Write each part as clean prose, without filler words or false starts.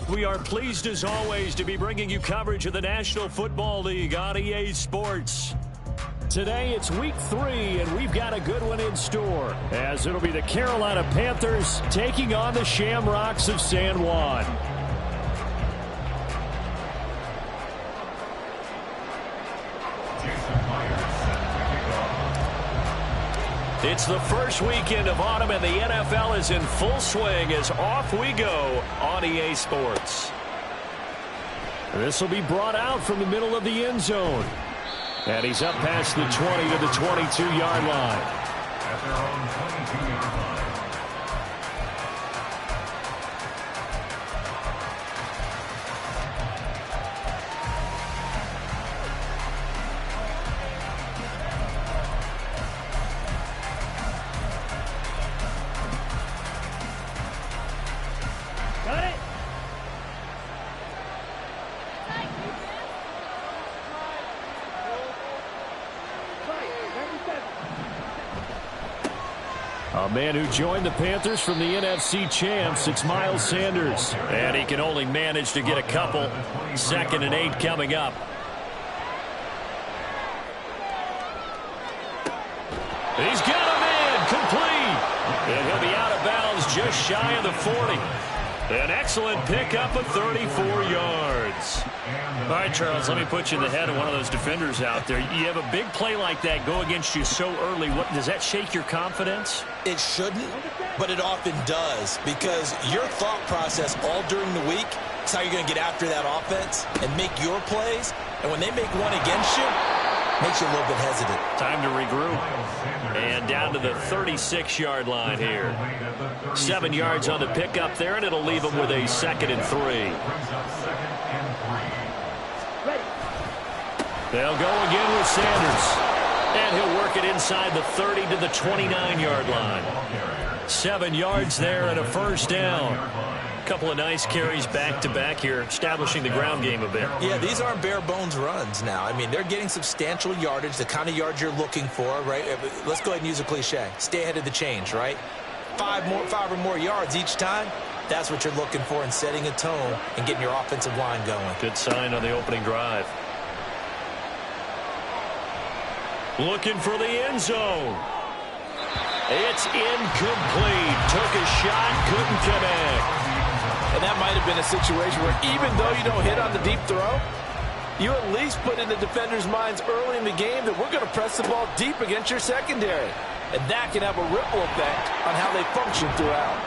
We are pleased as always to be bringing you coverage of the National Football League on EA Sports. Today it's week 3, and we've got a good one in store, as it'll be the Carolina Panthers taking on the Shamrocks of San Juan. It's the first weekend of autumn, and the NFL is in full swing as off we go on EA Sports. This will be brought out from the middle of the end zone. And he's up past the 20 to the 22-yard line. At their own 22-yard line. A man who joined the Panthers from the NFC champs, it's Miles Sanders. And he can only manage to get a couple. 2nd and 8 coming up. He's got him in, complete. And he'll be out of bounds just shy of the 40. An excellent pickup of 34 yards. All right, Charles, let me put you in the head of one of those defenders out there. You have a big play like that go against you so early. Does that shake your confidence? It shouldn't, but it often does, because your thought process all during the week is how you're going to get after that offense and make your plays. And when they make one against you, it makes you a little bit hesitant. Time to regroup. And down to the 36-yard line here. 7 yards on the pickup there, and it'll leave them with a 2nd and 3. They'll go again with Sanders. And he'll work it inside the 30 to the 29-yard line. 7 yards there and a first down. A couple of nice carries back-to-back here, establishing the ground game a bit. Yeah, these aren't bare-bones runs now. I mean, they're getting substantial yardage, the kind of yards you're looking for, right? Let's go ahead and use a cliche. Stay ahead of the change, right? 5 or more yards each time. That's what you're looking for in setting a tone and getting your offensive line going. Good sign on the opening drive. Looking for the end zone. It's incomplete. Took a shot, couldn't connect. And that might have been a situation where even though you don't hit on the deep throw, you at least put in the defenders' minds early in the game that we're going to press the ball deep against your secondary. And that can have a ripple effect on how they function throughout.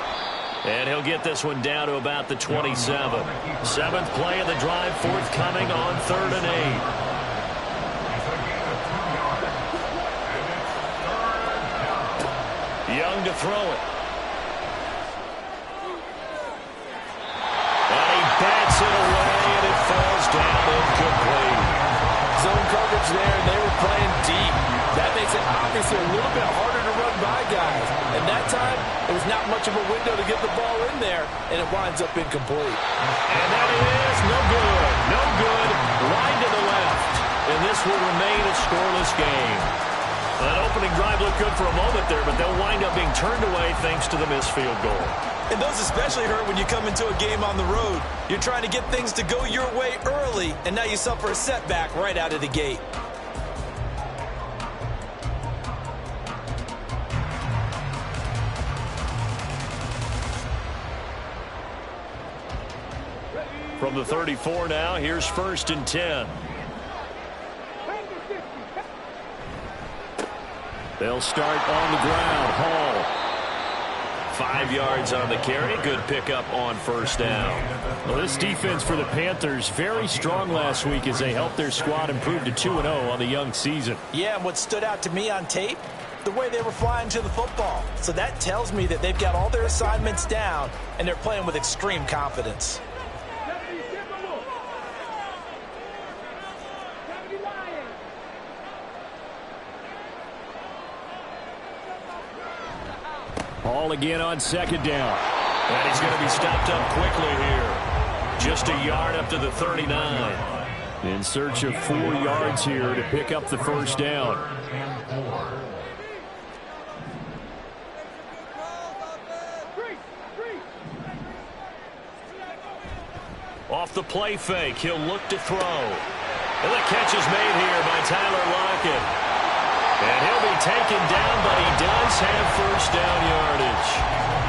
And he'll get this one down to about the 27. 7th play of the drive, forthcoming on 3rd and 8. Young to throw it. And he bats it away, and it falls down incomplete. Zone coverage there, and they were playing deep. That makes it obviously a little bit harder to run by guys. And that time, it was not much of a window to get the ball in there, and it winds up incomplete. And that is no good. No good. Wide to the left. And this will remain a scoreless game. That opening drive looked good for a moment there, but they'll wind up being turned away thanks to the missed field goal. And those especially hurt when you come into a game on the road. You're trying to get things to go your way early, and now you suffer a setback right out of the gate. From the 34 now, here's 1st and 10. They'll start on the ground. Hall. 5 yards on the carry. Good pickup on first down. Well, this defense for the Panthers, very strong last week as they helped their squad improve to 2-0 on the young season. Yeah, and what stood out to me on tape, the way they were flying to the football. So that tells me that they've got all their assignments down, and they're playing with extreme confidence. Ball again on 2nd down. And he's going to be stopped up quickly here. Just a yard up to the 39. In search of 4 yards here to pick up the first down. Off the play fake, he'll look to throw. And the catch is made here by Tyler Lockett. And he'll be taken down, but he does have first down yardage.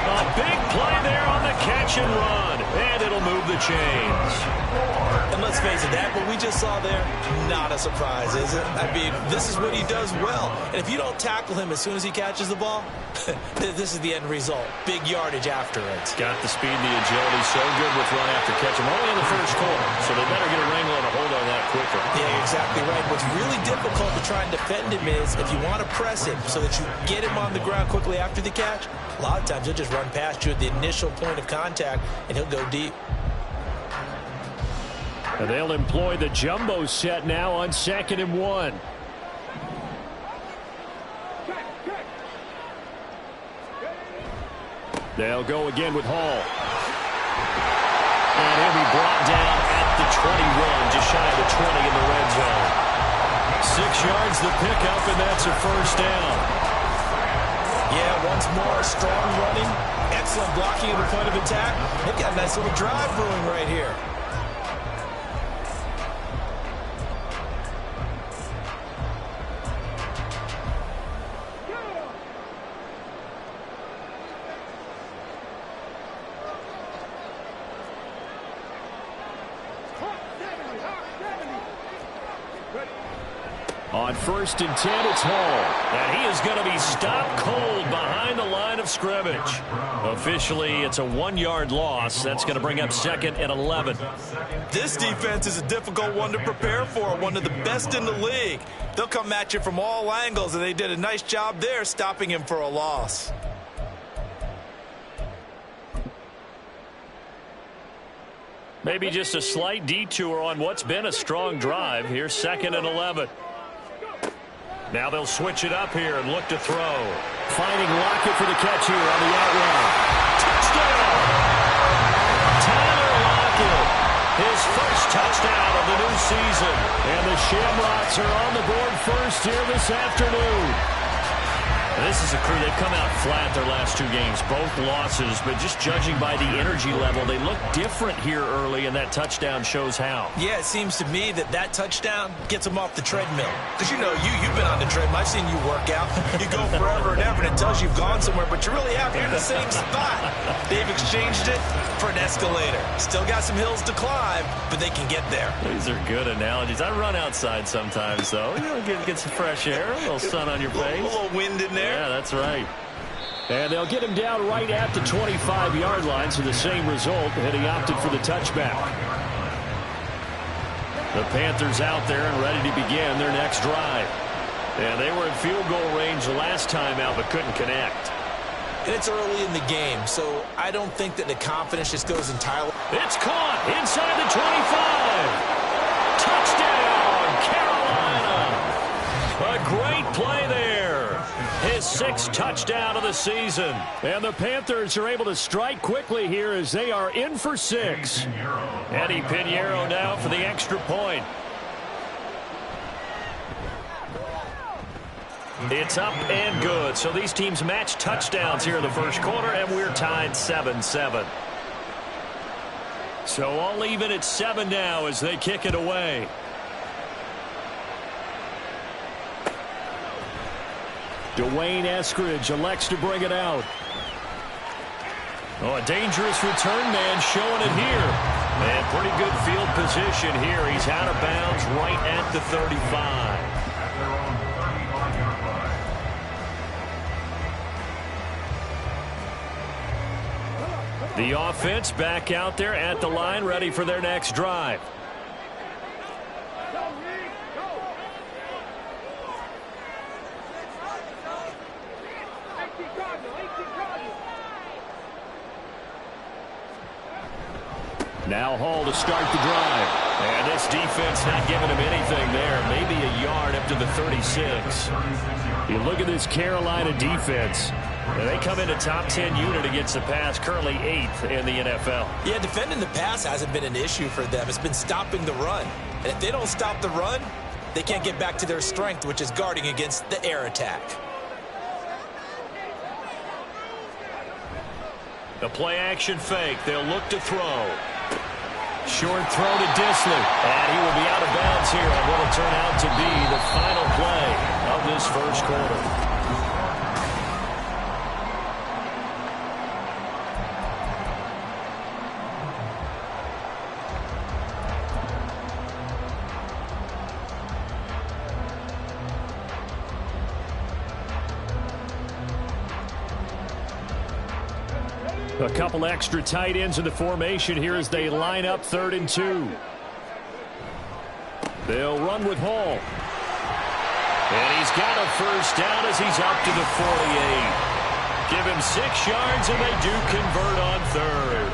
A big play there on the catch and run. And it'll move the chains. And let's face it, that what we just saw there, not a surprise, is it? I mean, this is what he does well. And if you don't tackle him as soon as he catches the ball, this is the end result. Big yardage after it. Got the speed and the agility, so good with run after catch. I'm only in the first quarter, so they better get a wrangle and a hold on that quicker. Yeah, exactly right. What's really difficult to try and defend him is if you want to press him so that you get him on the ground quickly after the catch, a lot of times he'll just run past you at the initial point of contact, and he'll go deep. And they'll employ the jumbo set now on 2nd and 1. They'll go again with Hall. And he'll be brought down at the 21, just shy of the 20 in the red zone. 6 yards the pickup, and that's a first down. Yeah, once more, strong running, excellent blocking at the point of attack. They've got a nice little drive brewing right here. On 1st and 10, it's Hall. And he is going to be stopped cold behind the line of scrimmage. Officially, it's a 1-yard loss. That's going to bring up 2nd and 11. This defense is a difficult one to prepare for, one of the best in the league. They'll come at you from all angles, and they did a nice job there stopping him for a loss. Maybe just a slight detour on what's been a strong drive. Here's 2nd and 11. Now they'll switch it up here and look to throw. Finding Lockett for the catch here on the out route. Touchdown! Tyler Lockett, his first touchdown of the new season. And the Shamrocks are on the board first here this afternoon. This is a crew, they've come out flat their last 2 games, both losses, but just judging by the energy level, they look different here early, and that touchdown shows how. Yeah, it seems to me that touchdown gets them off the treadmill. Because, you know, you've been on the treadmill. I've seen you work out. You go forever and ever, and it tells you you've gone somewhere, but you really have. You're in the same spot. They've exchanged it for an escalator. Still got some hills to climb, but they can get there. These are good analogies. I run outside sometimes, though. You know, get some fresh air, a little sun on your face. A little wind in there. Yeah, that's right. And they'll get him down right at the 25-yard line, so the same result, and he opted for the touchback. The Panthers out there and ready to begin their next drive. And they were in field goal range the last time out, but couldn't connect. And it's early in the game, so I don't think that the confidence just goes entirely. It's caught inside the 25. Touchdown, Carolina. A great play there. His 6th touchdown of the season. And the Panthers are able to strike quickly here as they are in for 6. Eddie Pinheiro now for the extra point. It's up and good. So these teams match touchdowns here in the first quarter, and we're tied 7-7. So all even at 7 now as they kick it away. Dwayne Eskridge elects to bring it out. Oh, a dangerous return man showing it here. And pretty good field position here. He's out of bounds right at the 35. The offense back out there at the line, ready for their next drive. Now Hall to start the drive. And this defense not giving him anything there. Maybe a yard up to the 36. You look at this Carolina defense. They come in a top 10 unit against the pass, currently 8th in the NFL. Yeah, defending the pass hasn't been an issue for them. It's been stopping the run. And if they don't stop the run, they can't get back to their strength, which is guarding against the air attack. The play action fake. They'll look to throw. Short throw to Dissly. And he will be out of bounds here on what will turn out to be the final play of this first quarter. A couple extra tight ends in the formation here as they line up 3rd and 2. They'll run with Hall. And he's got a first down as he's up to the 48. Give him 6 yards, and they do convert on 3rd.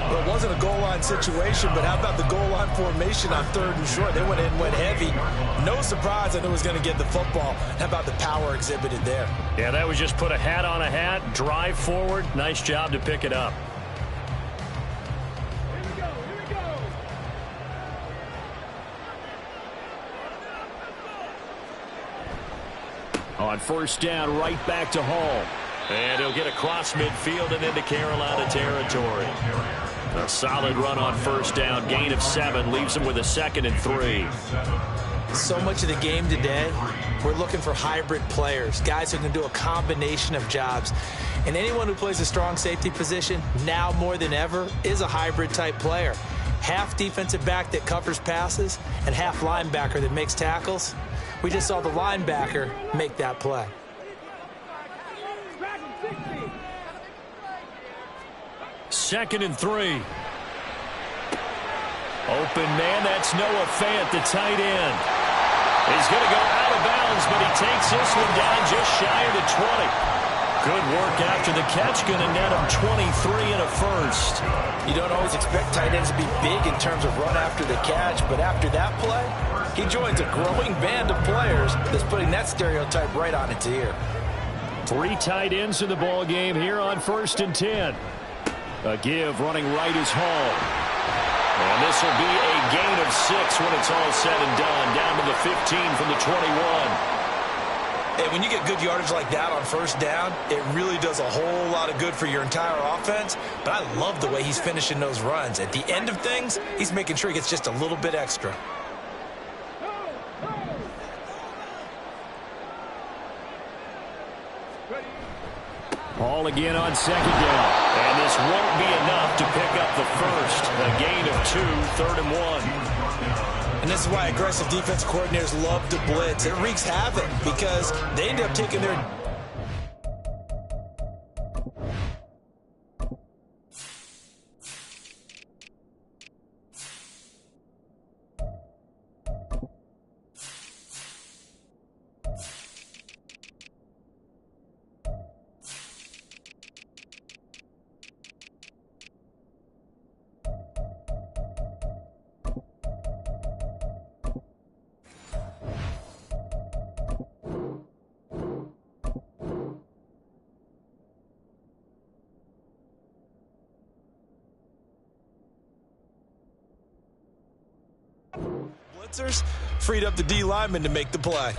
Well, it wasn't a goal line situation, but how about the goal line formation on 3rd and short? They went in and went heavy. No surprise that it was going to get the football. How about the power exhibited there? Yeah, that was just put a hat on a hat, drive forward. Nice job to pick it up. Here we go. On first down, right back to Hall. And he'll get across midfield and into Carolina territory. A solid run on first down, gain of 7, leaves him with a 2nd and 3. So much of the game today, we're looking for hybrid players, guys who can do a combination of jobs. And anyone who plays a strong safety position, now more than ever, is a hybrid type player. Half defensive back that covers passes and half linebacker that makes tackles. We just saw the linebacker make that play. Second and 3. Open man, that's Noah Fant, the tight end. He's going to go out of bounds, but he takes this one down just shy of the 20. Good work after the catch, going to net him 23 and a first. You don't always expect tight ends to be big in terms of run after the catch, but after that play, he joins a growing band of players that's putting that stereotype right on its ear. 3 tight ends in the ball game here on 1st and 10. A give running right is Hall. And this will be a gain of 6 when it's all said and done. Down to the 15 from the 21. Hey, when you get good yardage like that on first down, it really does a whole lot of good for your entire offense. But I love the way he's finishing those runs. At the end of things, he's making sure he gets just a little bit extra. Hall again on 2nd down. And this won't be enough to pick up the first. A gain of 2, 3rd and 1. And this is why aggressive defense coordinators love to blitz. It wreaks havoc because they end up taking their... blitzers, freed up the D lineman to make the play.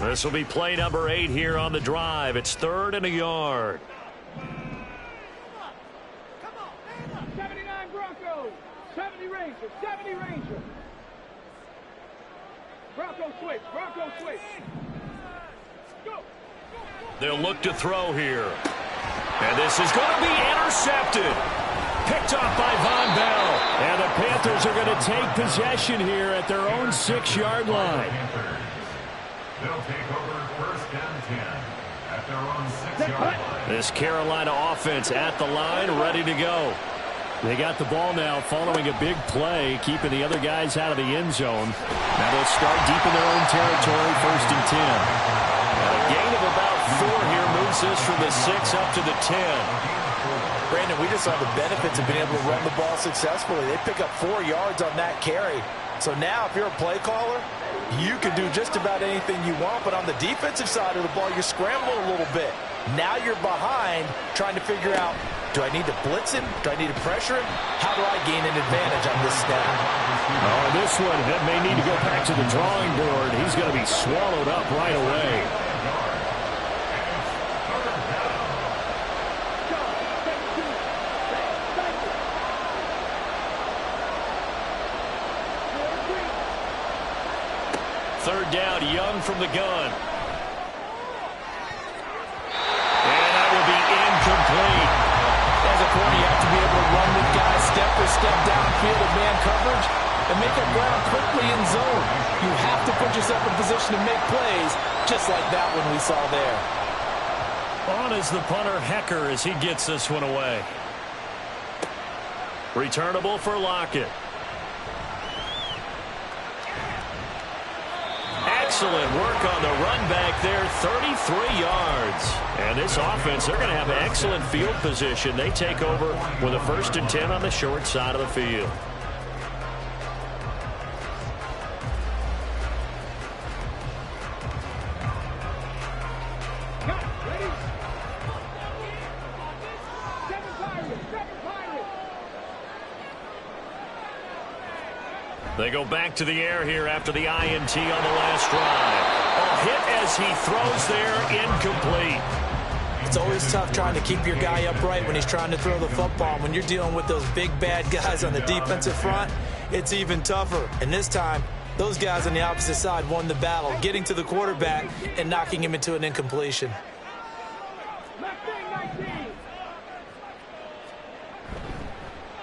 This will be play number 8 here on the drive. It's 3rd and a yard. Come on, 79 Broncos, 70 Rangers, 70 Rangers. Bronco switch. Go. They'll look to throw here. And this is going to be intercepted. Picked off by Von Bell. And the Panthers are going to take possession here at their own 6-yard line. They'll take over 1st and 10 at their own 6-yard line. This Carolina offense at the line, ready to go. They got the ball now following a big play, keeping the other guys out of the end zone. Now they'll start deep in their own territory, 1st and 10. A gain of about 4 here moves this from the 6 up to the 10. Brandon, we just saw the benefits of being able to run the ball successfully. They pick up 4 yards on that carry. So now if you're a play caller, you can do just about anything you want, but on the defensive side of the ball, you're scrambling a little bit. Now you're behind trying to figure out Do I need to blitz him? Do I need to pressure him? How do I gain an advantage on this snap? Oh, this one that may need to go back to the drawing board. He's going to be swallowed up right away. Third down, Young from the gun. And that will be incomplete. As a corner, you have to be able to run with guys step for step downfield of man coverage and make up ground quickly in zone. You have to put yourself in position to make plays, just like that one we saw there. On is the punter, Hecker, as he gets this one away. Returnable for Lockett. Excellent work on the run back there, 33 yards. And this offense, they're going to have excellent field position. They take over with a 1st and 10 on the short side of the field. They go back to the air here after the INT on the last drive. A hit as he throws there, incomplete. It's always tough trying to keep your guy upright when he's trying to throw the football. When you're dealing with those big, bad guys on the defensive front, it's even tougher. And this time, those guys on the opposite side won the battle, getting to the quarterback and knocking him into an incompletion.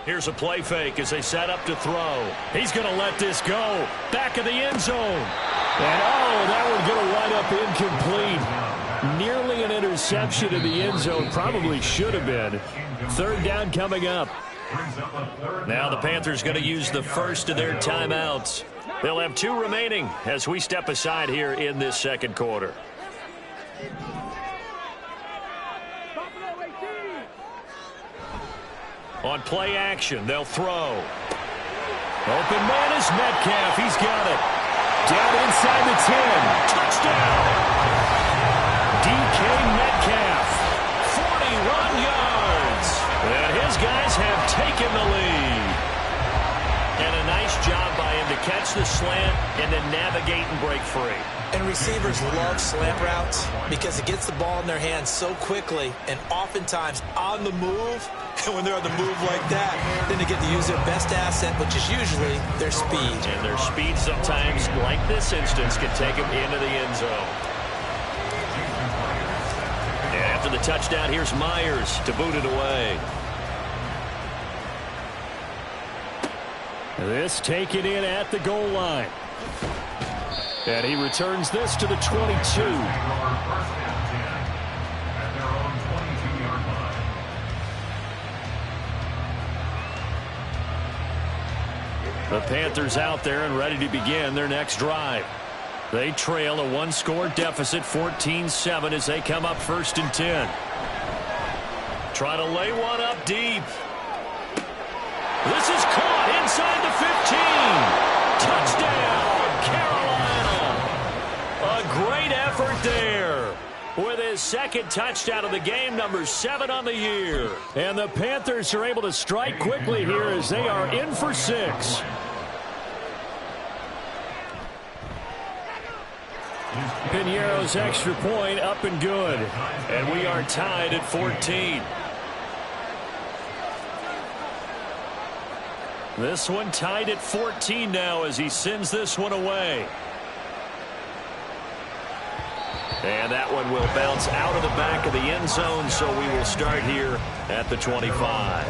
Here's a play fake as they set up to throw. He's going to let this go. Back of the end zone. And, oh, that one's going to wind up incomplete. Nearly an interception in the end zone. Probably should have been. Third down coming up. Now the Panthers going to use the first of their timeouts. They'll have 2 remaining as we step aside here in this second quarter. On play action, they'll throw. Open man is Metcalf. He's got it. Down inside the 10. Touchdown. DK Metcalf. 41 yards. And his guys have taken the lead. And a nice job by him to catch the slant and then navigate and break free. And receivers love slant routes because it gets the ball in their hands so quickly and oftentimes on the move. And when they're on the move like that, then they get to use their best asset, which is usually their speed. And their speed sometimes, like this instance, can take them into the end zone. And after the touchdown, here's Myers to boot it away. This taken in at the goal line. And he returns this to the 22. The Panthers out there and ready to begin their next drive. They trail a 1-score deficit, 14-7, as they come up 1st and 10. Try to lay one up deep. This is caught inside the 15. Touchdown, Carolina. A great effort there. With his second touchdown of the game, number 7 on the year. And the Panthers are able to strike quickly here as they are in for 6. Piñeiro's extra point up and good. And we are tied at 14. This one tied at 14 now as he sends this one away. And that one will bounce out of the back of the end zone, so we will start here at the 25.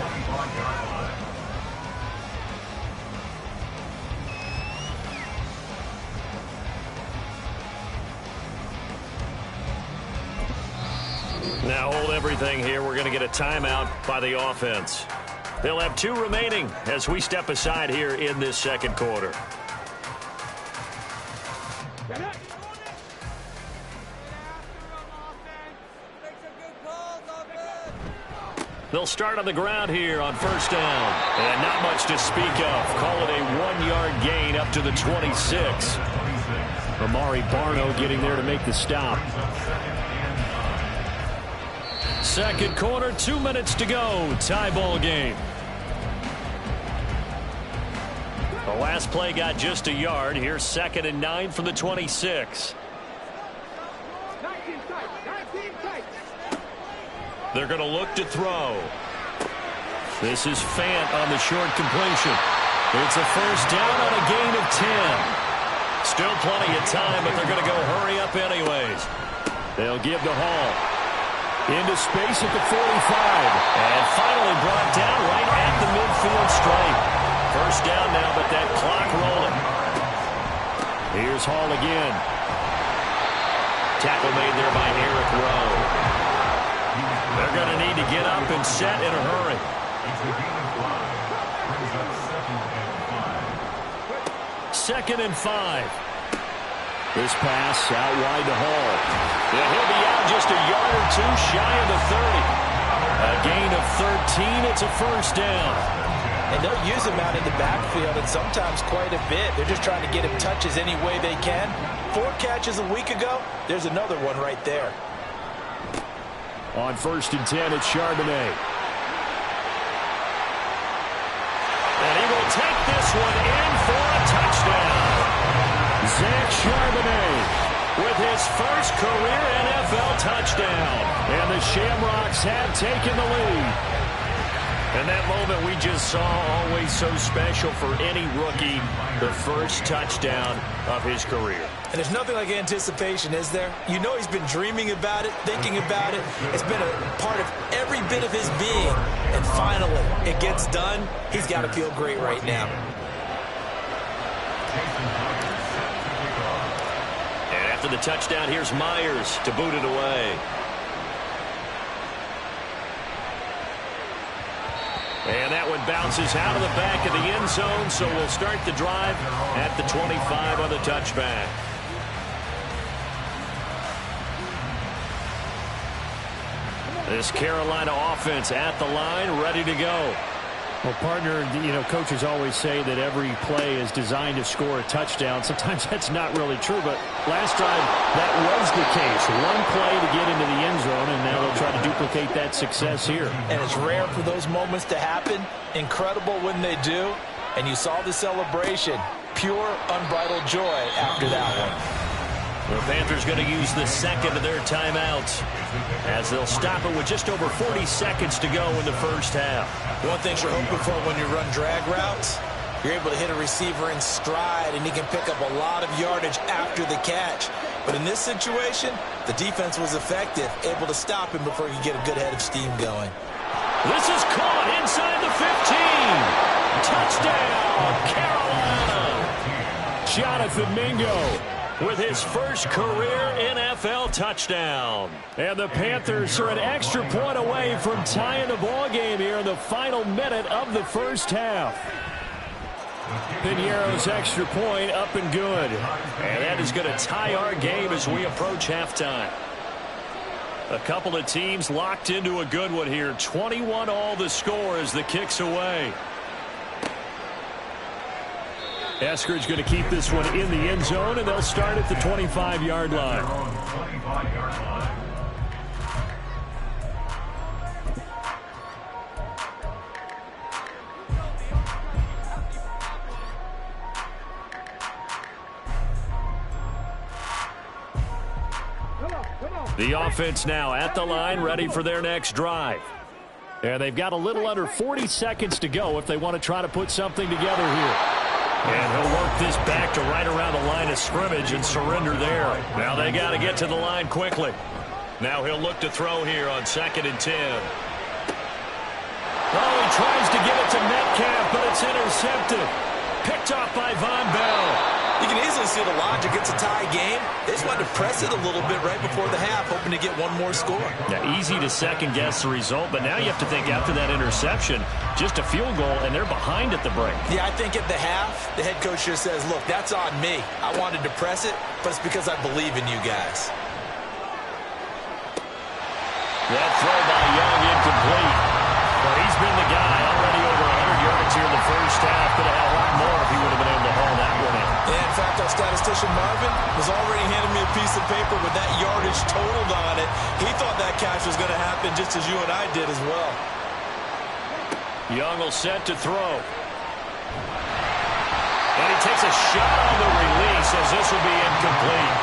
Now hold everything here. We're going to get a timeout by the offense. They'll have 2 remaining as we step aside here in this second quarter. They'll start on the ground here on 1st down. And not much to speak of. Call it a 1-yard gain up to the 26. Amari Barno getting there to make the stop. Second quarter, 2 minutes to go. Tie ball game. The last play got just a yard. Here's 2nd and 9 from the 26. They're going to look to throw. This is Fant on the short completion. It's a first down on a gain of 10. Still plenty of time, but they're going to go hurry up anyways. They'll give to Hall. Into space at the 45. And finally brought down right at the midfield stripe. First down now, but that clock rolling. Here's Hall again. Tackle made there by Eric Rowe. They're going to need to get up and set in a hurry. Second and 5. This pass out wide to Hall. Yeah, he'll be out just a yard or two shy of the 30. A gain of 13. It's a first down. And they'll use him out in the backfield, and sometimes quite a bit. They're just trying to get him touches any way they can. 4 catches a week ago. There's another one right there. On 1st and 10, it's Charbonnet. And he will take this one in for a touchdown. Zach Charbonnet with his first career NFL touchdown. And the Shamrocks have taken the lead. And that moment we just saw, always so special for any rookie, the first touchdown of his career. And there's nothing like anticipation, is there? You know he's been dreaming about it, thinking about it. It's been a part of every bit of his being. And finally, it gets done. He's got to feel great right now. And after the touchdown, here's Myers to boot it away. And that one bounces out of the back of the end zone, so we'll start the drive at the 25 on the touchback. This Carolina offense at the line, ready to go. Well, partner, you know, coaches always say that every play is designed to score a touchdown. Sometimes that's not really true, but last time that was the case. One play to get into the end zone, and now they'll try to duplicate that success here. And it's rare for those moments to happen. Incredible when they do. And you saw the celebration. Pure, unbridled joy after that one. The Panthers going to use the second of their timeouts as they'll stop it with just over 40 seconds to go in the first half. One thing you're hoping for when you run drag routes, you're able to hit a receiver in stride, and he can pick up a lot of yardage after the catch. But in this situation, the defense was effective, able to stop him before he could get a good head of steam going. This is caught inside the 15. Touchdown, Carolina. Jonathan Mingo with his first career NFL touchdown. And the Panthers are an extra point away from tying the ball game here in the final minute of the first half. Piñeiro's extra point up and good. And that is going to tie our game as we approach halftime. A couple of teams locked into a good one here. 21 all the score as the kick's away. Eskridge going to keep this one in the end zone, and they'll start at the 25-yard line. The offense now at the line, ready for their next drive. And they've got a little under 40 seconds to go if they want to try to put something together here. And he'll work this back to right around the line of scrimmage and surrender there. Now they got to get to the line quickly. Now he'll look to throw here on 2nd and 10. Oh, he tries to give it to Metcalf, but it's intercepted. Picked off by Von Bell. You can easily see the logic. It's a tie game. They just wanted to press it a little bit right before the half, hoping to get one more score. Yeah, easy to second-guess the result, but now you have to think after that interception, just a field goal, and they're behind at the break. Yeah, I think at the half, the head coach just says, look, that's on me. I wanted to press it, but it's because I believe in you guys. That throw by Young incomplete. But he's been the guy already over 100 yards here in the first half. Could have had a lot more if he would have been able to haul that one in. And fact, our statistician Marvin was already handing me a piece of paper with that yardage totaled on it. He thought that catch was going to happen just as you and I did as well. Young will set to throw. And he takes a shot on the release as this will be incomplete.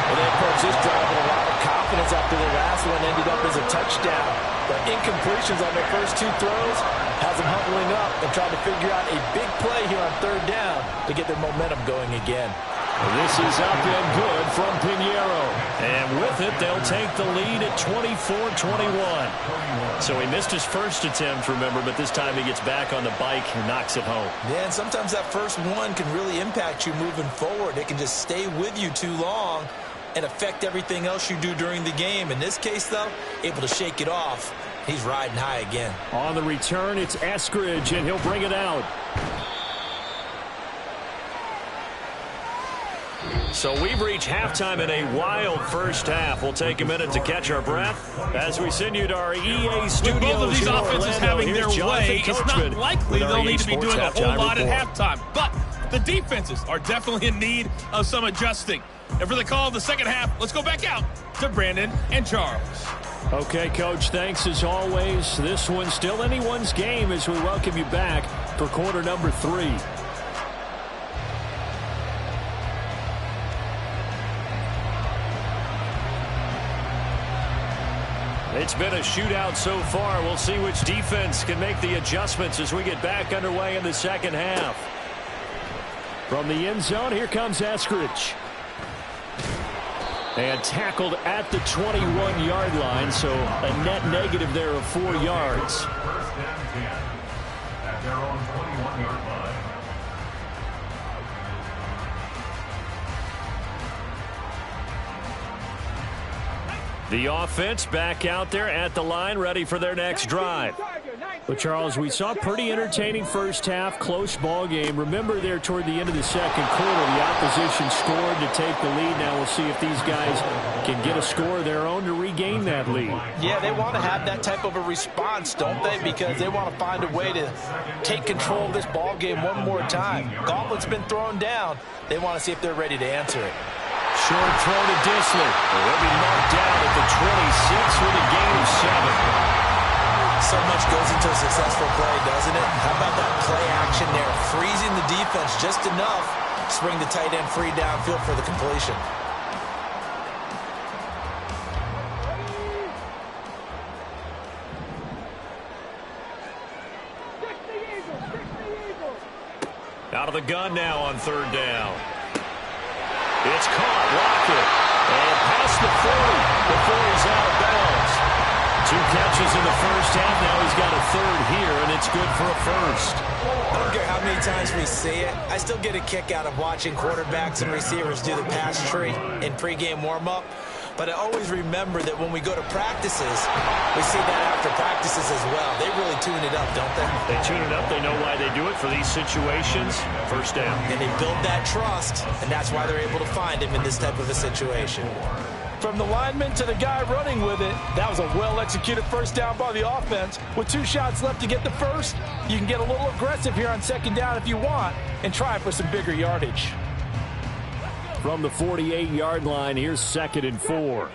Well, they approached this drive with a lot of confidence after their last one ended up as a touchdown. But incompletions on their first two throws has them huddling up and trying to figure out a big play here on third down to get their momentum going again. This is up and good from Pinheiro. And with it, they'll take the lead at 24-21. So he missed his first attempt, remember, but this time he gets back on the bike and knocks it home. Yeah, and sometimes that first one can really impact you moving forward. It can just stay with you too long and affect everything else you do during the game. In this case, though, able to shake it off. He's riding high again. On the return, it's Eskridge, and he'll bring it out. So we've reached halftime in a wild first half. We'll take a minute to catch our breath as we send you to our EA studios. With both of these in offenses Orlando. having Here's their way, Jonathan it's not likely with our they'll EA need to be Sports doing a whole halftime lot report. at halftime. But the defenses are definitely in need of some adjusting. And for the call of the second half, let's go back out to Brandon and Charles. Okay, Coach, thanks as always. This one's still anyone's game as we welcome you back for quarter number 3. It's been a shootout so far. We'll see which defense can make the adjustments as we get back underway in the second half. From the end zone, here comes Eskridge. And tackled at the 21-yard line, so a net negative there of 4 yards. First and 10 at their own 21-yard line. The offense back out there at the line, ready for their next drive. But, Charles, we saw a pretty entertaining first half, close ball game. Remember there toward the end of the second quarter, the opposition scored to take the lead. Now we'll see if these guys can get a score of their own to regain that lead. Yeah, they want to have that type of a response, don't they? Because they want to find a way to take control of this ball game one more time. Gauntlet's been thrown down. They want to see if they're ready to answer it. Short throw to Dissler. He'll be marked down at the 26 with a gain of 7. So much goes into a successful play, doesn't it? How about that play action there? Freezing the defense just enough. Spring the tight end free downfield for the completion. Out of the gun now on third down. It's caught, Lockett, and past the 40 before he's out of bounds. 2 catches in the first half. Now he's got a third here, and it's good for a first. I don't care how many times we see it. I still get a kick out of watching quarterbacks and receivers do the pass tree in pregame warm-up. But I always remember that when we go to practices, we see that after practices as well. They really tune it up, don't they? They tune it up. They know why they do it for these situations. First down. And they build that trust, and that's why they're able to find him in this type of a situation. From the lineman to the guy running with it, that was a well-executed first down by the offense. With 2 shots left to get the first, you can get a little aggressive here on second down if you want and try for some bigger yardage. From the 48-yard line, here's 2nd and 4.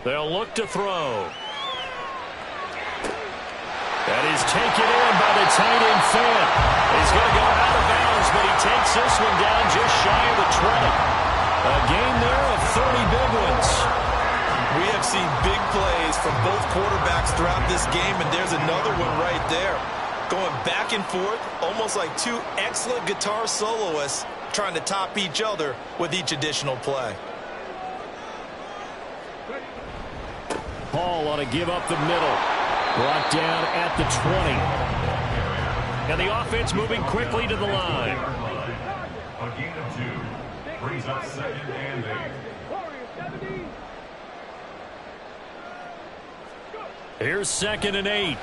They'll look to throw. That is taken in by the tight end Fant. He's going to go out of bounds, but he takes this one down just shy of the 20. A gain there of 30 big ones. We have seen big plays from both quarterbacks throughout this game, and there's another one right there. Going back and forth, almost like 2 excellent guitar soloists trying to top each other with each additional play. Hall on a give up the middle. Brought down at the 20. And the offense moving quickly to the line. A gain of 2 brings up 2nd and 8. Here's 2nd and 8.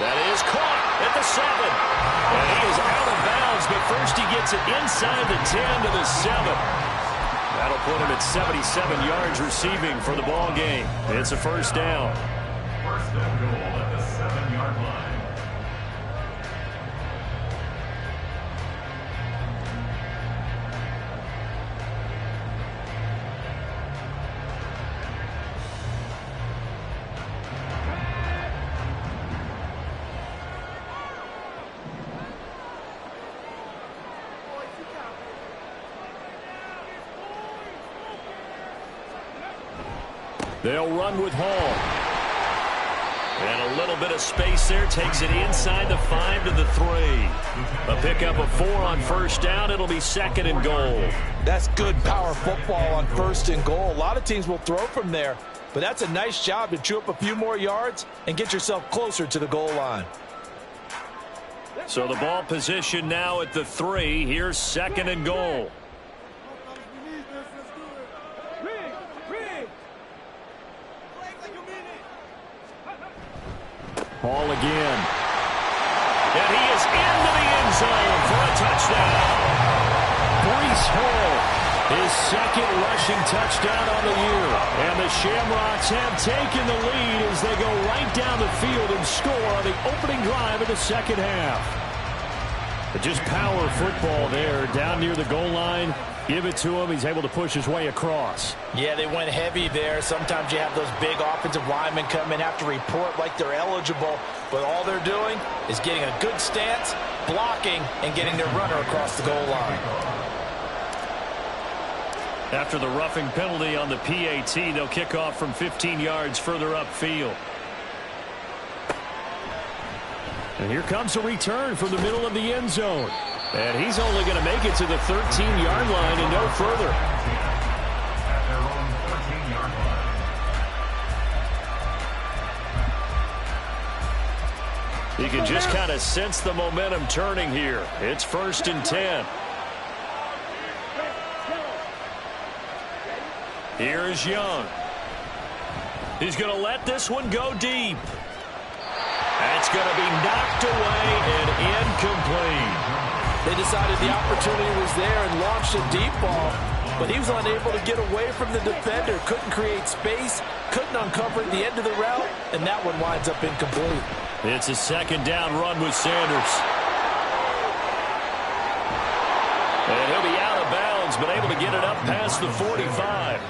That is caught at the 7. And he is out of bounds, but first he gets it inside the 10 to the 7. That'll put him at 77 yards receiving for the ball game. It's a first down. First and goal at the 7-yard line. They'll run with Hall. And a little bit of space there. Takes it inside the 5 to the 3. A pickup of 4 on first down. It'll be 2nd and goal. That's good power football on 1st and goal. A lot of teams will throw from there, but that's a nice job to chew up a few more yards and get yourself closer to the goal line. So the ball position now at the 3. Here's 2nd and goal. Hall again. And he is into the end zone for a touchdown. Breece Hall, his 2nd rushing touchdown on the year. And the Shamrocks have taken the lead as they go right down the field and score on the opening drive of the 2nd half. But just power football there down near the goal line. Give it to him. He's able to push his way across. Yeah, they went heavy there. Sometimes you have those big offensive linemen come in, have to report like they're eligible, but all they're doing is getting a good stance, blocking, and getting their runner across the goal line. After the roughing penalty on the PAT, they'll kick off from 15 yards further upfield. And here comes a return from the middle of the end zone. And he's only going to make it to the 13-yard line and no further. At their own 13-yard line. You can just kind of sense the momentum turning here. It's 1st and 10. Here is Young. He's going to let this one go deep. That's going to be knocked away and incomplete. They decided the opportunity was there and launched a deep ball, but he was unable to get away from the defender. Couldn't create space, couldn't uncover the end of the route, and that one winds up incomplete. It's a 2nd down run with Sanders. And he'll be out of bounds, but able to get it up past the 45.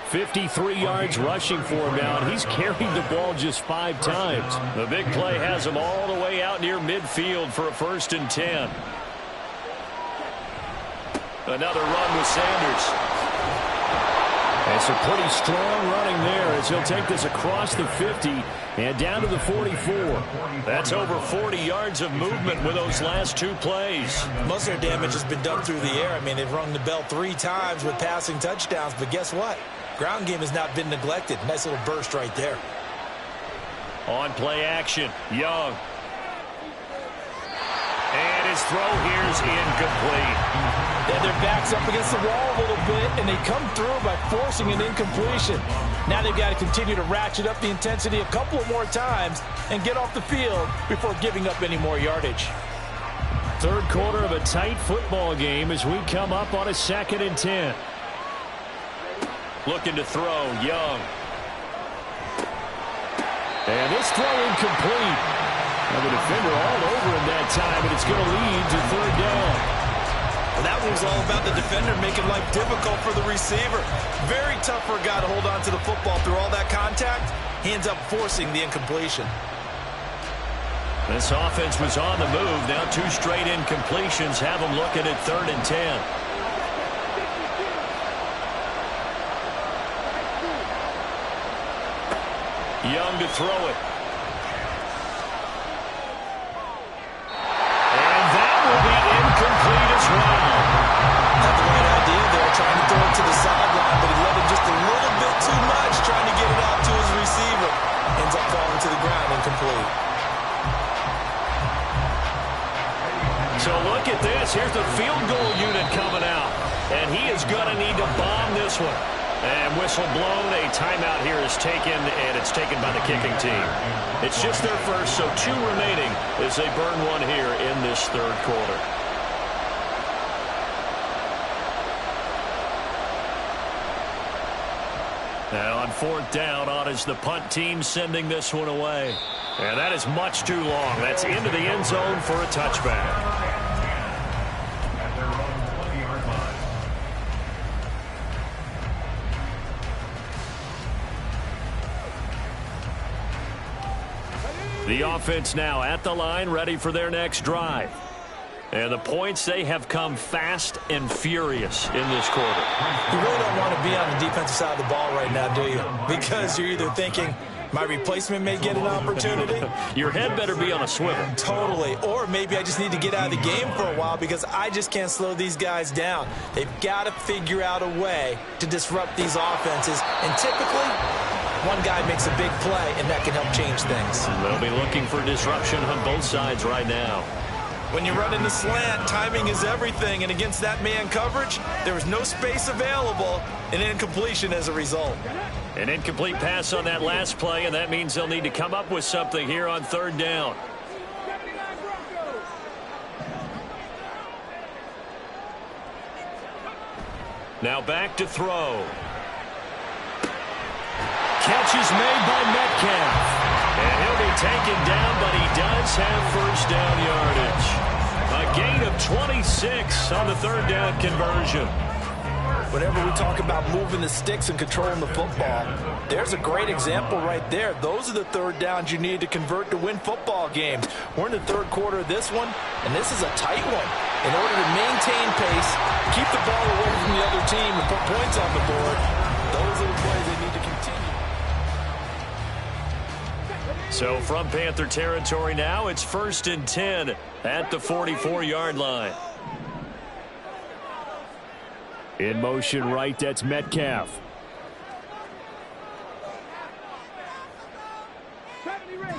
53 yards rushing for him now, and he's carried the ball just 5 times. The big play has him all the way out near midfield for a 1st and 10. Another run with Sanders. It's a pretty strong running there as he'll take this across the 50 and down to the 44. That's over 40 yards of movement with those last 2 plays. Most of their damage has been done through the air. I mean, they've rung the bell 3 times with passing touchdowns, but guess what? Ground game has not been neglected. Nice little burst right there. On play action, Young. And his throw here's incomplete. Yeah, their back's up against the wall a little bit, and they come through by forcing an incompletion. Now they've got to continue to ratchet up the intensity a couple of more times and get off the field before giving up any more yardage. 3rd quarter of a tight football game as we come up on a 2nd and 10. Looking to throw, Young. And this throw incomplete. Now the defender all over him that time, and it's going to lead to 3rd down. Well, that one was all about the defender making life difficult for the receiver. Very tough for a guy to hold on to the football through all that contact. He ends up forcing the incompletion. This offense was on the move. Now 2 straight incompletions have them looking at 3rd and 10. Young to throw it. And that will be incomplete as well. Had the right idea there, trying to throw it to the sideline, but he let him just a little bit too much, trying to get it out to his receiver. Ends up falling to the ground, incomplete. So look at this. Here's the field goal unit coming out. And he is going to need to bomb this one. And whistle blown. A timeout here is taken, and it's taken by the kicking team. It's just their first, so 2 remaining as they burn one here in this 3rd quarter. 4th down on as the punt team sending this one away. And that is much too long. That's into the end zone for a touchback. At their own 20-yard line. The offense now at the line, ready for their next drive. And the points, they have come fast and furious in this quarter. You really don't want to be on the defensive side of the ball right now, do you? Because you're either thinking, my replacement may get an opportunity. Your head better be on a swivel. Totally. Or maybe I just need to get out of the game for a while because I just can't slow these guys down. They've got to figure out a way to disrupt these offenses. And typically, one guy makes a big play, and that can help change things. They'll be looking for disruption on both sides right now. When you run in the slant, timing is everything. And against that man coverage, there was no space available, and incompletion as a result. An incomplete pass on that last play, and that means they'll need to come up with something here on 3rd down. Now back to throw. Catch is made by Metcalf. And he'll be taken down, but he does have first down yardage. A gain of 26 on the 3rd down conversion. Whenever we talk about moving the sticks and controlling the football, there's a great example right there. Those are the 3rd downs you need to convert to win football games. We're in the 3rd quarter of this one, and this is a tight one. In order to maintain pace, keep the ball away from the other team, and put points on the board, those are the plays they need to continue. So from Panther territory now, it's 1st and 10 at the 44-yard line. In motion right, that's Metcalf. 70 range,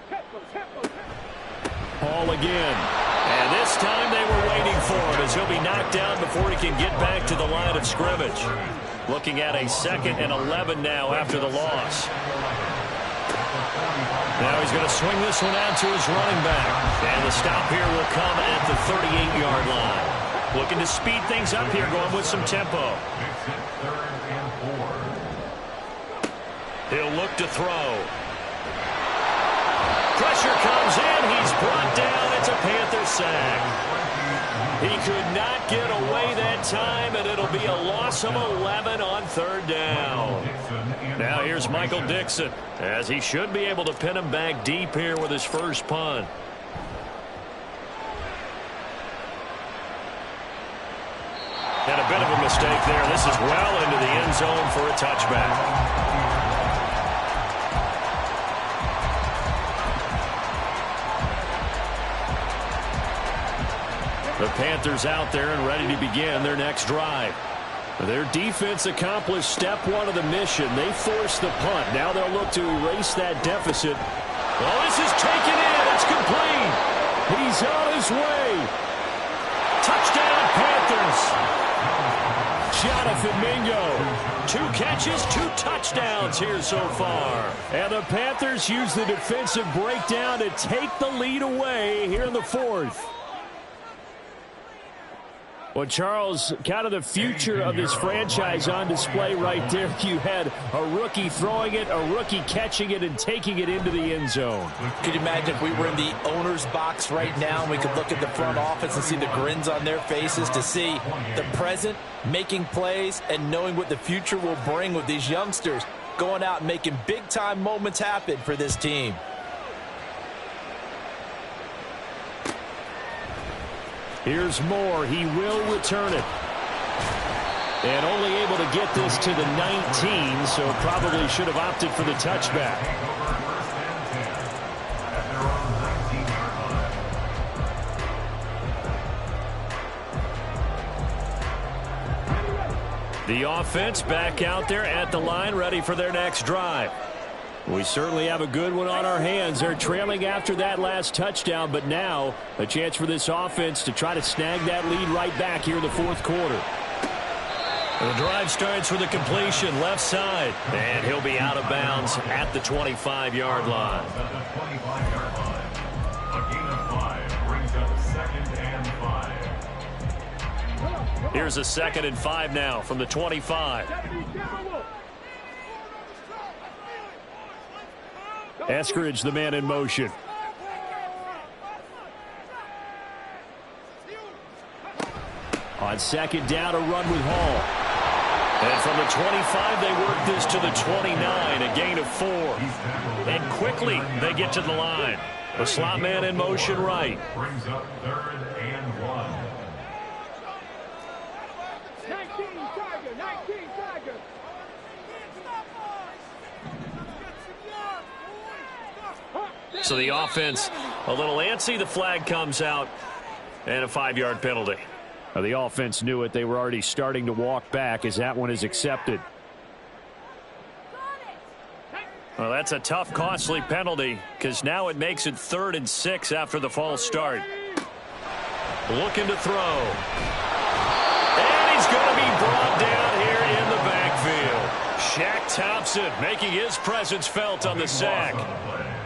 tempo. Hall again. And this time they were waiting for him as he'll be knocked down before he can get back to the line of scrimmage. Looking at a 2nd and 11 now after the loss. Now he's going to swing this one out to his running back. And the stop here will come at the 38-yard line. Looking to speed things up here, going with some tempo. Makes it 3rd and 4. He'll look to throw. Pressure comes in. He's brought down. It's a Panther sack. He could not get away that time, and it'll be a loss of 11 on 3rd down. Now here's Michael Dixon, as he should be able to pin him back deep here with his first punt. And a bit of a mistake there. This is well into the end zone for a touchback. The Panthers out there and ready to begin their next drive. Their defense accomplished step 1 of the mission. They forced the punt. Now they'll look to erase that deficit. Oh, this is taken in. It's complete. He's on his way. Touchdown, Panthers. Jonathan Mingo. 2 catches, 2 touchdowns here so far. And the Panthers use the defensive breakdown to take the lead away here in the 4th. Well, Charles, kind of the future of this franchise on display right there. You had a rookie throwing it, a rookie catching it, and taking it into the end zone. Could you imagine if we were in the owner's box right now and we could look at the front office and see the grins on their faces to see the present, making plays, and knowing what the future will bring with these youngsters going out and making big-time moments happen for this team. Here's Moore. He will return it. And only able to get this to the 19, so probably should have opted for the touchback. The offense back out there at the line, ready for their next drive. We certainly have a good one on our hands. They're trailing after that last touchdown, but now a chance for this offense to try to snag that lead right back here in the 4th quarter. The drive starts with a completion left side, and he'll be out of bounds at the 25-yard line. At the 25-yard line, a gain of 5 brings up 2nd and 5. Here's a 2nd and 5 now from the 25. Eskridge, the man in motion. On second down, a run with Hall. And from the 25, they work this to the 29, a gain of 4. And quickly, they get to the line. The slot man in motion right. Brings up 3rd and 1. 19 Tiger, 19 Tiger. So the offense a little antsy. The flag comes out and a 5-yard penalty. The offense knew it. They were already starting to walk back as that one is accepted. Well, that's a tough, costly penalty because now it makes it 3rd and 6 after the false start. Looking to throw. And he's going to be brought down here in the backfield. Shaq Thompson making his presence felt on the sack.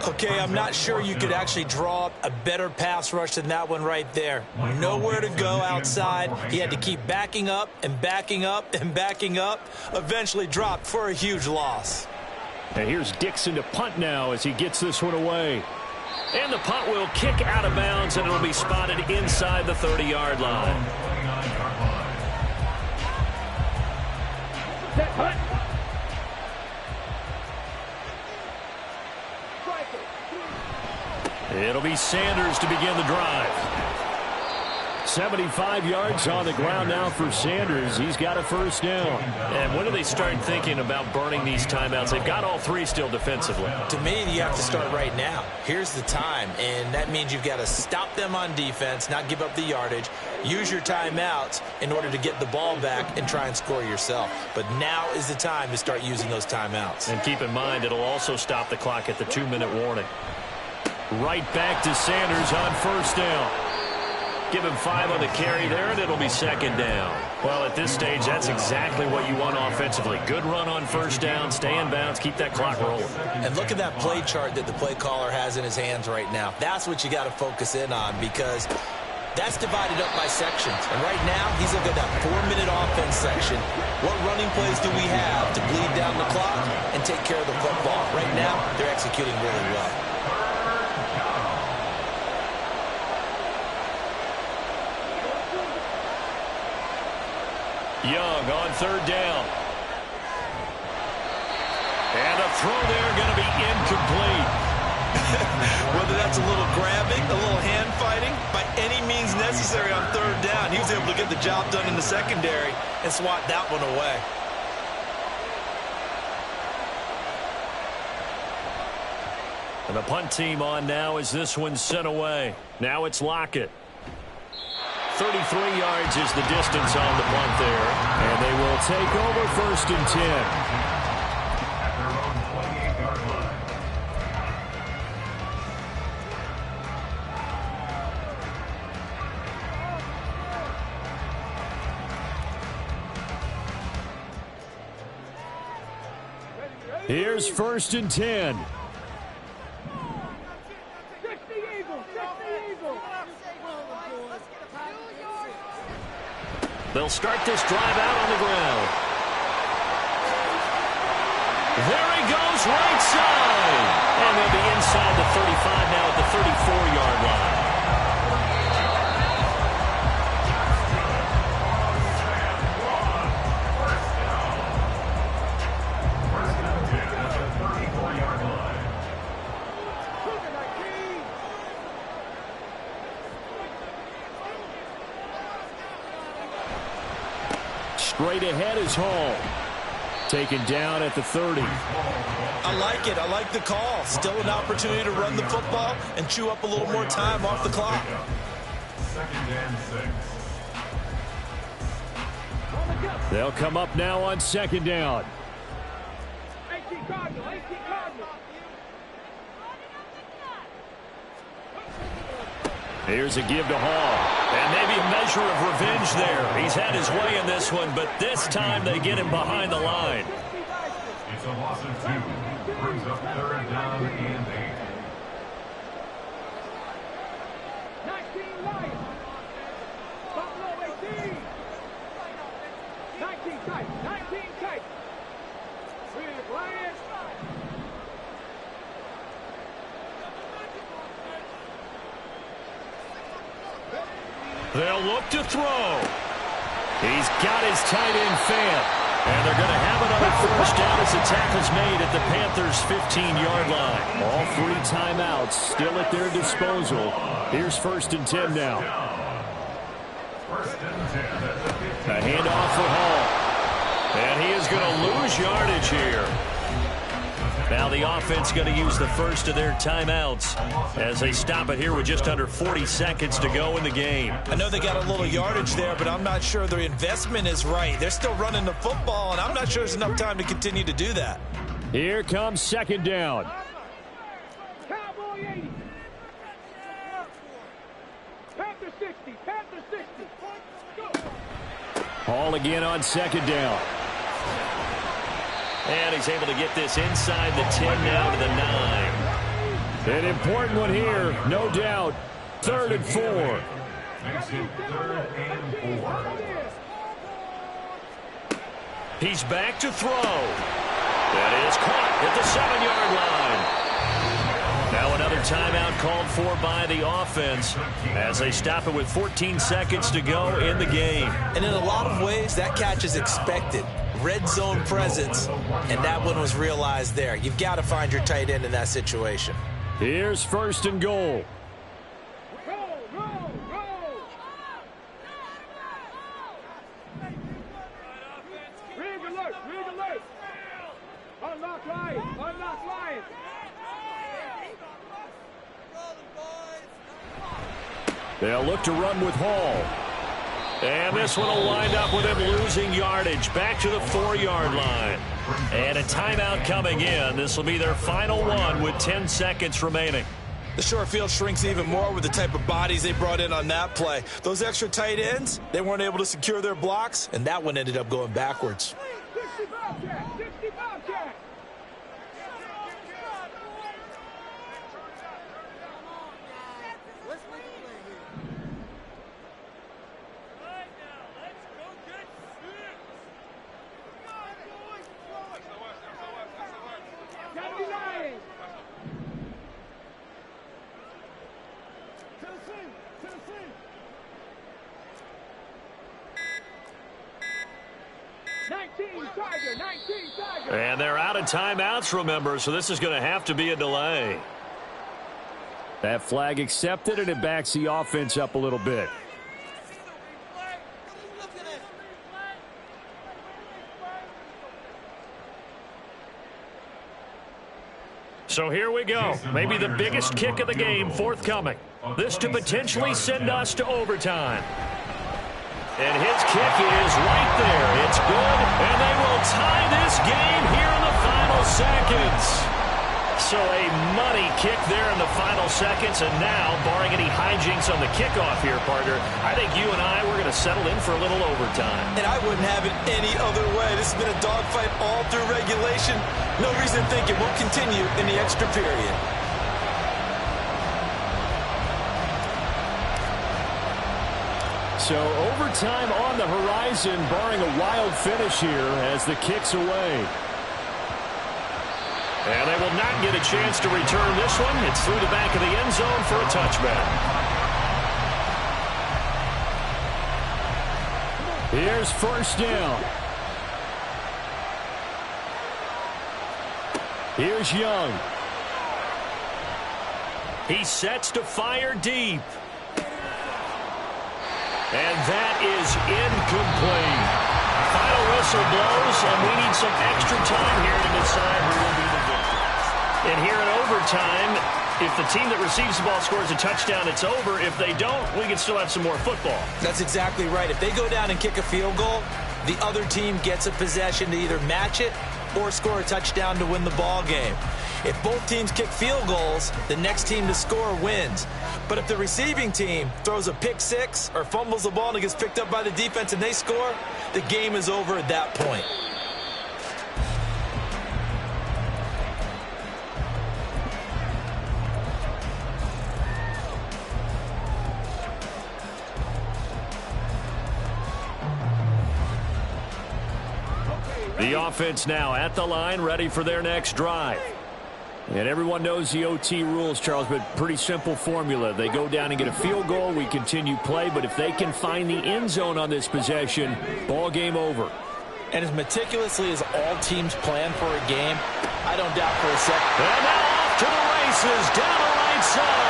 Okay, I'm not sure you could actually draw up a better pass rush than that one right there. Nowhere to go outside. He had to keep backing up and backing up and backing up. Eventually dropped for a huge loss. And here's Dixon to punt now as he gets this one away. And the punt will kick out of bounds, and it'll be spotted inside the 30-yard line. Set punt. It'll be Sanders to begin the drive. 75 yards on the ground now for Sanders. He's got a first down. And when do they start thinking about burning these timeouts? They've got all 3 still defensively. To me, you have to start right now. Here's the time, and that means you've got to stop them on defense, not give up the yardage, use your timeouts in order to get the ball back and try and score yourself. But now is the time to start using those timeouts. And keep in mind, it'll also stop the clock at the 2-minute warning. Right back to Sanders on first down. Give him 5 on the carry there, and it'll be 2nd down. Well, at this stage, that's exactly what you want offensively. Good run on first down, stay in bounds, keep that clock rolling. And look at that play chart that the play caller has in his hands right now. That's what you got to focus in on because that's divided up by sections. And right now, he's looking at that 4-minute offense section. What running plays do we have to bleed down the clock and take care of the football? Right now, they're executing really well. Young on 3rd down. And a throw there going to be incomplete. Whether that's a little grabbing, a little hand fighting, by any means necessary on 3rd down, he was able to get the job done in the secondary and swat that one away. And the punt team on now as this one's sent away. Now it's Lockett. 33 yards is the distance on the punt there. And they will take over 1st and 10. At their own 28-yard line. Here's 1st and 10. They'll start this drive out on the ground. There he goes, right side. And they'll be inside the 35 now at the 34-yard line. Straight ahead is Hall. Taken down at the 30. I like it. I like the call. Still an opportunity to run the football and chew up a little more time off the clock. 2nd and 6. They'll come up now on 2nd down. 18 Cardinal, 18 Cardinal. Here's a give to Hall. And maybe a measure of revenge there. He's had his way in this one, but this time they get him behind the line. It's a loss of 2. Brings up 3rd down and 8. 19 Lions. Buffalo 18. 19 Titans, 19 Titans. Lions. They'll look to throw. He's got his tight end fan. And they're going to have another first down as the tackle's made at the Panthers' 15-yard line. All 3 timeouts still at their disposal. Here's 1st and 10 now. A handoff for Hall. And he is going to lose yardage here. Now the offense going to use the first of their timeouts as they stop it here with just under 40 seconds to go in the game. I know they got a little yardage there, but I'm not sure their investment is right. They're still running the football, and I'm not sure there's enough time to continue to do that. Here comes 2nd down. Cowboy 80. Panther 60. Panther 60. Go. Hall again on 2nd down. And he's able to get this inside the 10 now to the 9. An important one here, no doubt. 3rd and 4. Makes it 3rd and 4. He's back to throw. That is caught at the 7-yard line. Now another timeout called for by the offense as they stop it with 14 seconds to go in the game. And in a lot of ways, that catch is expected. Red zone presence, and that one was realized there. You've got to find your tight end in that situation. Here's 1st and goal. Roll. Rig alert. Unlock Lions. They'll look to run with Hall. And this one will wind up with him losing yardage back to the 4-yard line. And a timeout coming in. This will be their final one with 10 seconds remaining. The short field shrinks even more with the type of bodies they brought in on that play. Those extra tight ends, they weren't able to secure their blocks, and that one ended up going backwards. 60 Bobcat. And they're out of timeouts, remember, so this is going to have to be a delay. That flag accepted, and it backs the offense up a little bit. So here we go. Maybe the biggest kick of the game forthcoming. This to potentially send us to overtime. And his kick is right there. It's good, and they will tie this game here in the final seconds. So a money kick there in the final seconds, and now, barring any hijinks on the kickoff here, partner, I think you and I, we're going to settle in for a little overtime. And I wouldn't have it any other way. This has been a dogfight all through regulation. No reason to think it won't continue in the extra period. So overtime on the horizon, barring a wild finish here as the kick's away. And they will not get a chance to return this one. It's through the back of the end zone for a touchback. Here's 1st down. Here's Young. He sets to fire deep. And that is incomplete. Final whistle blows, and we need some extra time here to decide who will be the victor. And here in overtime, if the team that receives the ball scores a touchdown, it's over. If they don't, we can still have some more football. That's exactly right. If they go down and kick a field goal, the other team gets a possession to either match it or score a touchdown to win the ball game. If both teams kick field goals, the next team to score wins. But if the receiving team throws a pick six or fumbles the ball and it gets picked up by the defense and they score, the game is over at that point. The offense now at the line, ready for their next drive. And everyone knows the OT rules, Charles, but pretty simple formula. They go down and get a field goal, we continue play, but if they can find the end zone on this possession, ball game over. And as meticulously as all teams plan for a game, I don't doubt for a second. And now off to the races, down the right side.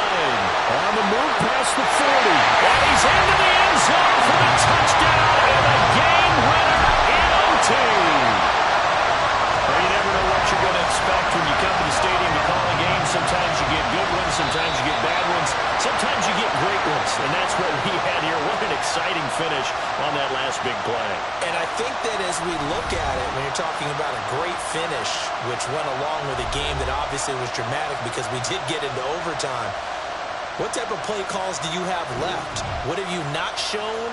On the move past the 40. And he's into the end zone for the touchdown and a game winner in OT. Well, you never know what you're going to expect when you come to the stadium to call a game. Sometimes you get good ones, sometimes you get bad ones, sometimes you get great ones. And that's what we had here. What an exciting finish on that last big play. And I think that as we look at it, when you're talking about a great finish, which went along with a game that obviously was dramatic because we did get into overtime, what type of play calls do you have left? What have you not shown